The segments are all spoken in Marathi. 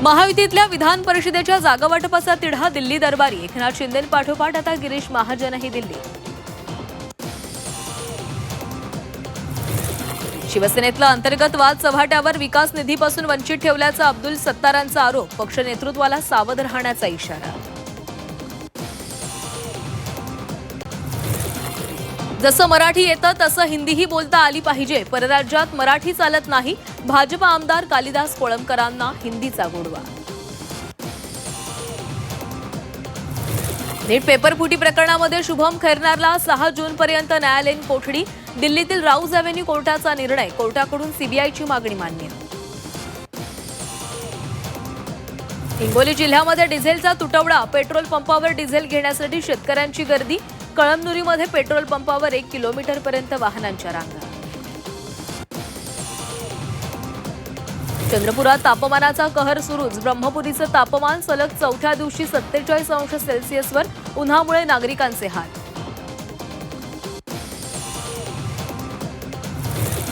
महायुतीतल्या विधान परिषदेच्या जागावाटपाचा तिढा दिल्ली दरबारी। एकनाथ शिंदेंपाठोपाठ आता गिरीश महाजनही दिल्लीत। शिवसेनेतला अंतर्गत वाद चव्हाट्यावर। विकास निधीपासून वंचित ठेवल्याचा अब्दुल सत्तारांचा आरोप। पक्ष नेतृत्वाला सावध राहण्याचा इशारा। जसं मराठी येतं तसं हिंदीही बोलता आली पाहिजे। परराज्यात मराठी चालत नाही। भाजप आमदार कालिदास कोळंबकरांना हिंदीचा गोडवा। नीट पेपरफुटी प्रकरणामध्ये शुभम खैरनारला 6 जूनपर्यंत न्यायालयीन कोठडी। दिल्लीतील राऊज एव्हेन्यू कोर्टाचा निर्णय। कोर्टाकडून सीबीआयची मागणी मान्य। हिंगोली जिल्ह्यामध्ये डिझेलचा तुटवडा। पेट्रोल पंपावर डिझेल घेण्यासाठी शेतकऱ्यांची गर्दी। कळमनुरीमध्ये पेट्रोल पंपावर 1 किलोमीटरपर्यंत वाहनांच्या रांगा। चंद्रपुरात तापमानाचा कहर सुरूच। ब्रह्मपुरीचं तापमान सलग 4थ्या दिवशी 47 अंश सेल्सिअसवर। उन्हामुळे नागरिकांचे हाल।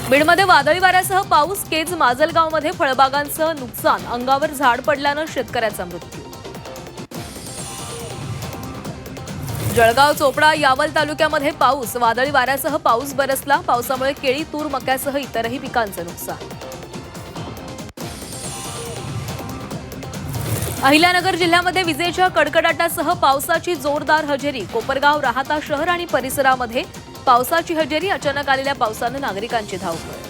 बीडमध्ये वादळी वाऱ्यासह पाऊस। केज माजलगावमध्ये फळबागांसह नुकसान। अंगावर झाड पडल्यानं शेतकऱ्याचा मृत्यू। जळगाव चोपडा यावल तालुक्यामध्ये पाऊस। वादळी वाऱ्यासह पाऊस बरसला। पावसामुळे केळी, तूर, मक्यासह इतरही पिकांचं नुकसान। अहिल्यानगर जिल्ह्यामध्ये विजेच्या कडकडाटासह पावसाची जोरदार हजेरी। कोपरगाव, राहाता शहर आणि परिसरामध्ये पावसाची हजेरी। अचानक आलेल्या पावसानं नागरिकांची धावपळ।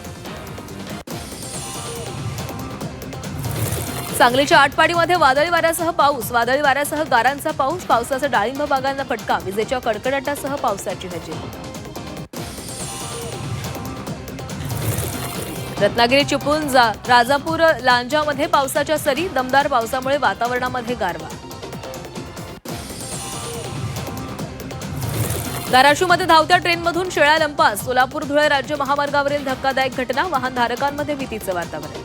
सांगलीच्या आटपाडीमध्ये वादळी वाऱ्यासह पाऊस। वादळी वाऱ्यासह गारांचा पाऊस। पावसाचा डाळिंब बागांना फटका। विजेच्या कडकडाटासह पावसाची हजेरी। रत्नागिरी चिपळूण राजापूर लांजामध्ये पावसाच्या सरी। दमदार पावसामुळे वातावरणामध्ये गारवा। धाराशिवमध्ये धावत्या ट्रेनमधून शेळ्या लंपास। सोलापूर धुळे राज्य महामार्गावरील धक्कादायक घटना। वाहनधारकांमध्ये भीतीचं वातावरण।